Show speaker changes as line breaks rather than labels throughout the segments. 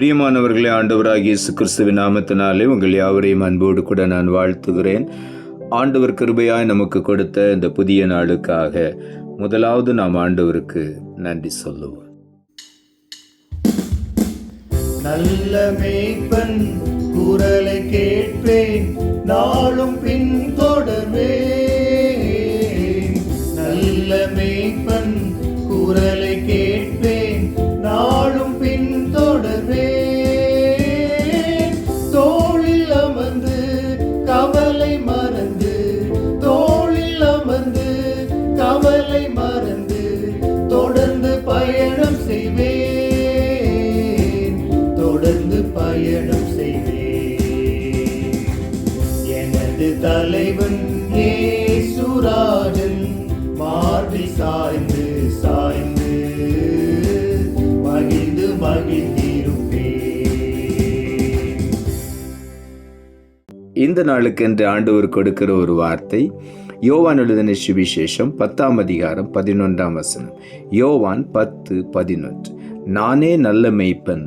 பிரியமானவர்களே, ஆண்டவராகிய இயேசு கிறிஸ்துவின் நாமத்தினாலே உங்கள் யாவரையும் அன்போடு கூட நான் வாழ்த்துகிறேன். ஆண்டவர் கிருபையாய் நமக்கு கொடுத்த இந்த புதிய நாளுக்காக முதலாவது நாம் ஆண்டவருக்கு நன்றி சொல்லுவோம்.
நல்ல மேய்ப்பன் குரலை கேட்பேன், நாளும் பின் தொடர்வேன். நல்ல மேய்ப்பன் குரலை கேட்பேன், நாளும் பின் தொடர்வேன். தோளில் அமர்ந்து கவலை மறந்து, தோளில் அமர்ந்து கவலை மறந்து தொடர்ந்து பயணம் செய்வேன், தொடர்ந்து பயணம் செய்வேன். எனது தலைவன் இயேசுராஜன் மார்பில் சாய்ந்து சாய்ந்து மகிழ்ந்து மகிழ்ந்திருப்பேன்.
இந்த நாளுக்கென்று ஆண்டவர் கொடுக்கிற ஒரு வார்த்தை யோவான் எழுதின சுவிசேஷம் 10ஆம் அதிகாரம் 11ஆம் வசனம். யோவான் 10:11. நானே நல்ல மேய்ப்பன்,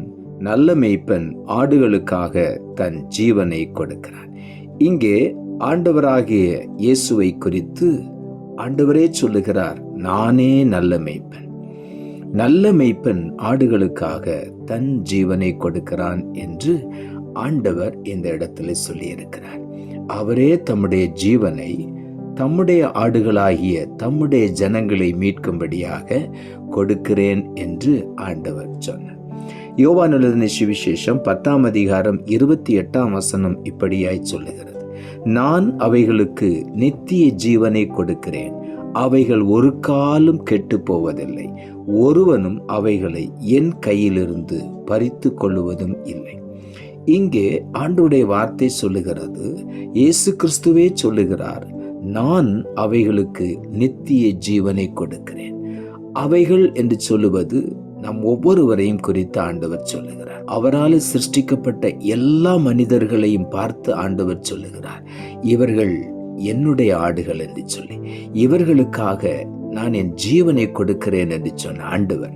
நல்ல மேய்ப்பன் ஆடுகளுக்காக தன் ஜீவனை கொடுக்கிறான். இங்கே ஆண்டவராகிய இயேசுவை குறித்து ஆண்டவரே சொல்லுகிறார், நானே நல்ல மேய்ப்பன். நல்ல மேய்ப்பன் ஆடுகளுக்காக தன் ஜீவனை கொடுக்கிறான் என்று ஆண்டவர் இந்த இடத்துல சொல்லியிருக்கிறார். அவரே தம்முடைய ஜீவனை தம்முடைய ஆடுகளாகிய தம்முடைய ஜனங்களை மீட்கும்படியாக கொடுக்கிறேன் என்று ஆண்டவர் சொன்னார். யோவான் எழுதின சுவிசேஷம் 10ஆம் அதிகாரம் 28ஆம் வசனம் இப்படியாய் சொல்லுகிறது, நான் அவைகளுக்கு நித்திய ஜீவனை கொடுக்கிறேன், அவைகள் ஒரு காலும் கெட்டு போவதில்லை, ஒருவனும் அவைகளை என் கையிலிருந்து பறித்து கொள்ளுவதும் இல்லை. இங்கே ஆண்டவருடைய வார்த்தை சொல்லுகிறது, இயேசு கிறிஸ்துவே சொல்லுகிறார், நான் அவைகளுக்கு நித்திய ஜீவனை கொடுக்கிறேன். அவைகள் என்று சொல்லுவது நம் ஒவ்வொருவரையும் குறித்து ஆண்டவர் சொல்லுகிறார். அவரால் சிருஷ்டிக்கப்பட்ட எல்லா மனிதர்களையும் பார்த்து ஆண்டவர் சொல்லுகிறார், இவர்கள் என்னுடைய ஆடுகள் என்று சொல்லி, இவர்களுக்காக நான் என் ஜீவனை கொடுக்கிறேன் என்று சொன்ன ஆண்டவர்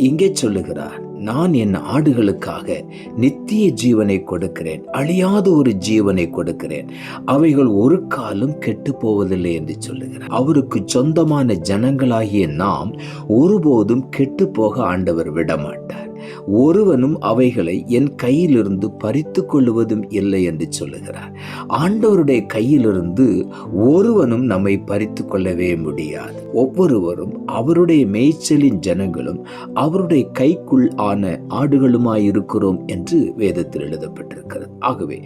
இங்கே சொல்லுகிறார், நான் என் ஆடுகளுக்காக நித்திய ஜீவனை கொடுக்கிறேன், அழியாத ஒரு ஜீவனை கொடுக்கிறேன், அவைகள் ஒரு காலம் கெட்டு போவதில்லை என்று சொல்லுகிறார். அவருக்கு சொந்தமான ஜனங்களாகிய நாம் ஒருபோதும் கெட்டு போக ஆண்டவர் விடமாட்டார். ஒருவனும் அவைகளை என் கையிலிருந்து பறித்து கொள்ளுவதும் இல்லை என்று சொல்லுகிறார். ஆண்டவருடைய கையிலிருந்து ஒருவனும் நம்மை பறித்து கொள்ளவே முடியாது. ஒவ்வொருவரும் அவருடைய மேய்ச்சலின் ஜனங்களும் அவருடைய கைக்குள் ஆன ஆடுகளுமாயிருக்கிறோம் என்று வேதத்தில் எழுதப்பட்டிருக்கிறது. ஆகவே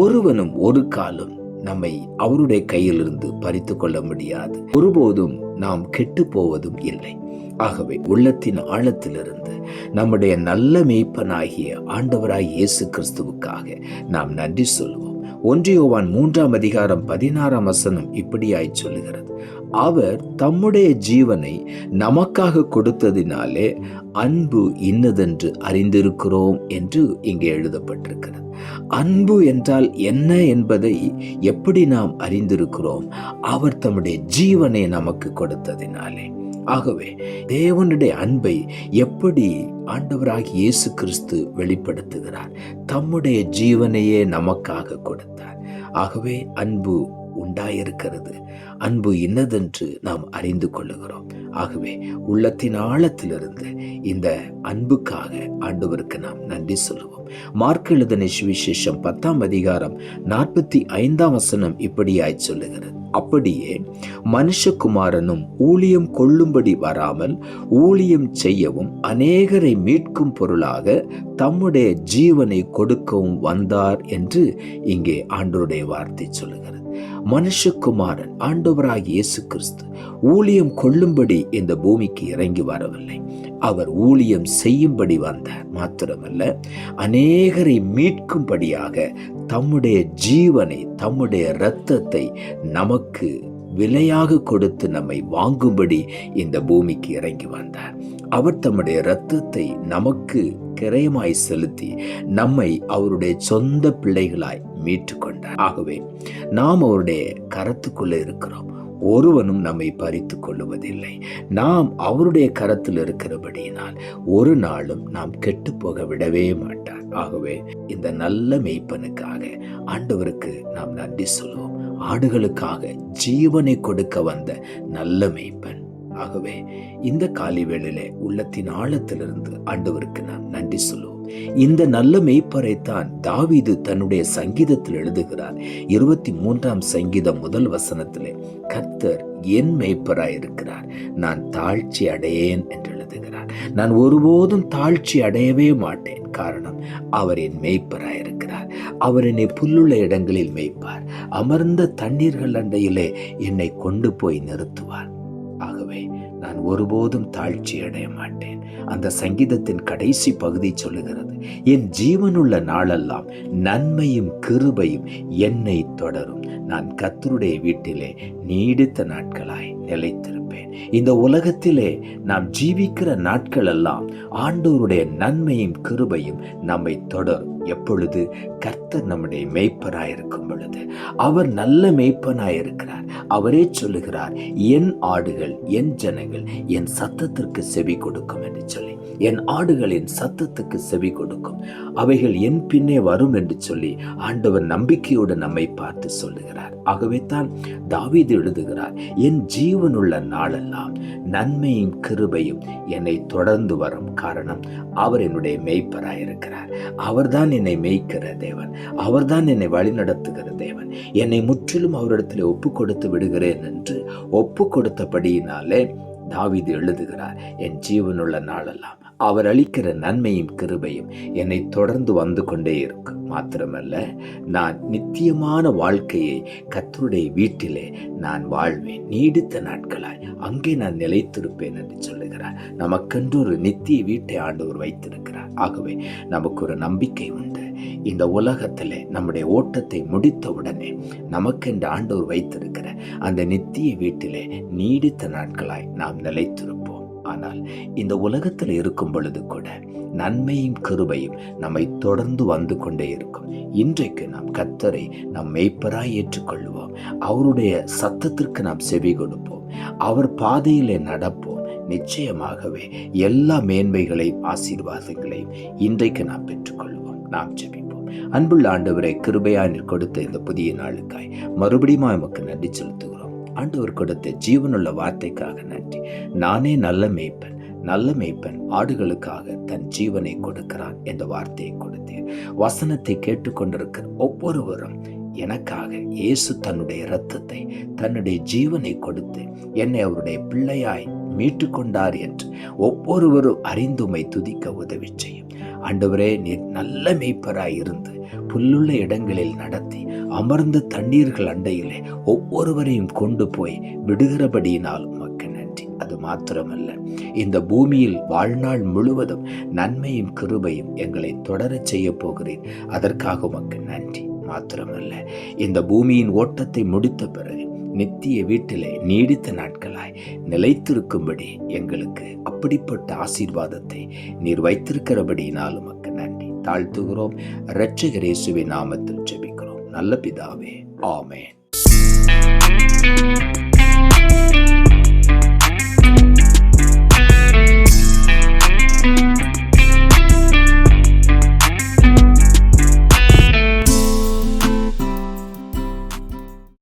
ஒருவனும் ஒரு காலம் நம்மை அவருடைய கையிலிருந்து பறித்து கொள்ள முடியாது. ஒருபோதும் நாம் கெட்டு போவதும் இல்லை. ஆகவே உள்ளத்தின் ஆழத்திலிருந்து நம்முடைய நல்ல மேய்ப்பனாகிய ஆண்டவராகிய இயேசு கிறிஸ்துவுக்காக நாம் நன்றி சொல்லுவோம். 1 யோவான் 3ஆம் அதிகாரம் 16ஆம் வசனம் இப்படியாய் சொல்லுகிறது, அவர் தம்முடைய ஜீவனை நமக்காக கொடுத்ததினாலே அன்பு இன்னதென்று அறிந்திருக்கிறோம் என்று இங்கே எழுதப்பட்டிருக்கிறது. அன்பு என்றால் என்ன என்பதை எப்படி நாம் அறிந்திருக்கிறோம்? அவர் தம்முடைய ஜீவனை நமக்கு கொடுத்ததினாலே. ஆகவே தேவனுடைய அன்பை எப்படி ஆண்டவராகிய இயேசு கிறிஸ்து வெளிப்படுத்துகிறார்? தம்முடைய ஜீவனையே நமக்காக கொடுத்தார். ஆகவே அன்பு உண்டாயிருக்கிறது. அன்பு இன்னதென்று நாம் அறிந்து கொள்ளுகிறோம். ஆகவே உள்ளத்தின் ஆழத்திலிருந்து இந்த அன்புக்காக ஆண்டவருக்கு நாம் நன்றி சொல்லுவோம். மார்க் எழுதின சுவிசேஷம் 10ஆம் அதிகாரம் 45ஆம் வசனம் இப்படியாய் சொல்லுகிறது, அப்படியே மனுஷகுமாரனும் ஊழியம் கொள்ளும்படி வராமல் ஊழியம் செய்யவும் அநேகரை மீட்கும் பொருளாக தம்முடைய ஜீவனை கொடுக்கவும் வந்தார் என்று இங்கே ஆண்டவருடைய வார்த்தை சொல்லுகிறது. மனுஷகுமாரன் ஆண்டவராகிய இயேசு கிறிஸ்து ஊழியம் கொள்ளும்படி இந்த பூமிக்கு இறங்கி வரவில்லை, அவர் ஊழியம் செய்யும்படி வந்தார். மாத்திரமல்ல, அநேகரை மீட்கும்படியாக தம்முடைய ஜீவனை, தம்முடைய இரத்தத்தை நமக்கு விலையாக கொடுத்து நம்மை வாங்கும்படி இந்த பூமிக்கு இறங்கி வந்தார். அவர் தம்முடைய இரத்தத்தை நமக்கு கிரயமாய் செலுத்தி நம்மை அவருடைய சொந்த பிள்ளைகளாய் மீட்டு கொண்டார். ஆகவே நாம் அவருடைய கரத்துக்குள்ள இருக்கிறோம். ஒருவனும் நம்மை பறித்து கொள்ளுவதில்லை. நாம் அவருடைய கரத்தில் இருக்கிறபடியினால் ஒரு நாளும் நாம் கெட்டு போக விடவே மாட்டார். ஆகவே இந்த நல்ல மேய்ப்பனுக்காக ஆண்டவருக்கு நாம் நன்றி சொல்லுவோம். ஆடுகளுக்காக ஜீவனை கொடுக்க வந்த நல்ல மேய்ப்பன். ஆகவே இந்த காலை வேளையிலே உள்ளத்தின் ஆழத்திலிருந்து ஆண்டவருக்கு நாம் நன்றி சொல்லுவோம். இந்த நல்ல மேய்ப்பரைத்தான் தாவீது தன்னுடைய சங்கீதத்தில் எழுதுகிறார். 23ஆம் சங்கீதம் 1 வசனத்திலே, கர்த்தர் என் மேய்ப்பராய் இருக்கிறார், நான் தாழ்ச்சி அடையேன் என்று எழுதுகிறார். நான் ஒருபோதும் தாழ்ச்சி அடையவே மாட்டேன். காரணம், அவர் என் மேய்ப்பராய் இருக்கிறார். அவர் என்னை புல்லுள்ள இடங்களில் மேய்ப்பார், அமர்ந்த தண்ணீர்கள் அண்டையிலே என்னை கொண்டு போய் நிறுத்துவார். ஆகவே நான் ஒருபோதும் தாழ்ச்சி அடைய மாட்டேன். அந்த சங்கீதத்தின் கடைசி பகுதி சொல்லுகிறது, என் ஜீவனுள்ள நாளெல்லாம் நன்மையும் கிருபையும் என்னை தொடரும், நான் கர்த்தருடைய வீட்டிலே நீடித்த நாட்களாய் நிலைத்திருப்பேன். இந்த உலகத்திலே நாம் ஜீவிக்கிற நாட்கள் எல்லாம் ஆண்டவருடைய நன்மையும் கிருபையும் நம்மை தொடரும். எப்பொழுது? கர்த்தர் நம்முடைய மேய்ப்பராயிருக்கும் பொழுது. அவர் நல்ல மேய்ப்பனாயிருக்கிறார். அவரே சொல்லுகிறார், என் ஆடுகள், என் ஜனங்கள் என் சத்தத்திற்கு செவி கொடுக்கும் என்று சொல்லி, என் ஆடுகளின் சத்தத்துக்கு செவி கொடுக்கும், அவைகள் என் பின்னே வரும் என்று சொல்லி ஆண்டவர் நம்பிக்கையோடு நம்மை பார்த்து சொல்லுகிறார். ஆகவே தான் தாவீது எழுதுகிறார், என் ஜீவனுள்ள நாளெல்லாம் நன்மையும் கிருபையும் என்னை தொடர்ந்து வரும். காரணம், அவர் என்னுடைய மேய்ப்பராயிருக்கிறார். அவர்தான் என்னை மேய்க்கிற தேவன், அவர்தான் என்னை வழிநடத்துகிற தேவன். என்னை முற்றிலும் அவரிடத்தில் ஒப்பு கொடுத்து விடுகிறேன் என்று ஒப்பு கொடுத்தபடியினாலே தாவீது எழுதுகிறார், என் ஜீவனுள்ள நாளெல்லாம் அவர் அளிக்கிற நன்மையும் கிருபையும் என்னை தொடர்ந்து வந்து கொண்டே இருக்கும். மாத்திரமல்ல, நான் நித்தியமான வாழ்க்கையை கர்த்தருடைய வீட்டிலே நான் வாழ்வேன், நீடித்த நாட்களாய் அங்கே நான் நிலைத்திருப்பேன் என்று சொல்லுகிறார். நமக்கென்று ஒரு நித்திய வீட்டை ஆண்டவர் வைத்திருக்கிறார். ஆகவே நமக்கு ஒரு நம்பிக்கை உண்டு. இந்த உலகத்திலே நம்முடைய ஓட்டத்தை முடித்த உடனே நமக்கென்று ஆண்டவர் வைத்திருக்கிற அந்த நித்திய வீட்டிலே நீடித்த நாட்களாய் நாம் நிலைத்திருப்போம். ஆனால் இந்த உலகத்தில் இருக்கும் பொழுது கூட நன்மையும் கிருபையும் நம்மை தொடர்ந்து வந்து கொண்டே இருக்கும். இன்றைக்கு நாம் கர்த்தரை நம் மேய்ப்பராய் ஏற்றுக்கொள்வோம். அவருடைய சத்தத்திற்கு நாம் செவி கொடுப்போம். அவர் பாதையிலே நடப்போம். நிச்சயமாகவே எல்லா மேன்மைகளையும் ஆசீர்வாதங்களையும் இன்றைக்கு நாம் பெற்றுக்கொள்வோம். நாம் ஜெபிப்போம். அன்புள்ள ஆண்டவரை, கிருபையாய் நீர் கொடுத்த இந்த புதிய நாளுக்காய் மறுபடியும் நமக்கு நன்றி செலுத்துகிறோம். ஆண்டவர் கொடுத்த ஜீவனுள்ள வார்த்தைக்காக நன்றி. நானே நல்ல மேய்ப்பன், நல்ல மேய்ப்பன் ஆடுகளுக்காக தன் ஜீவனை கொடுக்கிறான் என்ற வார்த்தையை கொடுத்தேன். வசனத்தை கேட்டுக்கொண்டிருக்கிற ஒவ்வொருவரும் எனக்காக இயேசு தன்னுடைய இரத்தத்தை, தன்னுடைய ஜீவனை கொடுத்து என்னை அவருடைய பிள்ளையாய் மீட்டு கொண்டார் என்று ஒவ்வொருவரும் அறிந்துமை துதிக்க உதவி செய்யும். ஆண்டவரே, நீர் நல்ல மேய்ப்பராய் இருந்து புல்லுள்ள இடங்களில் நடத்தி அமர்ந்த தண்ணீர்கள் அண்டையிலே ஒவ்வொருவரையும் கொண்டு போய் விடுகிறபடியினால் உமக்கு நன்றி. அது மாத்திரமல்ல, இந்த பூமியில் வாழ்நாள் முழுவதும் நன்மையும் கிருபையும் எங்களை தொடரச் செய்ய போகிறேன். அதற்காக உமக்கு நன்றி. மாத்திரமல்ல, இந்த பூமியின் ஓட்டத்தை முடித்த பிறகு நித்திய வீட்டிலே நீடித்த நாட்களாய் நிலைத்திருக்கும்படி எங்களுக்கு அப்படிப்பட்ட ஆசீர்வாதத்தை நீர் வைத்திருக்கிறபடியினால் உமக்கு நன்றி. தாழ்த்துகிறோம். இரட்சகர் இயேசுவின் நாமத்தில் ஜெபிக்கிறோம் நல்ல பிதாவே. ஆமென்.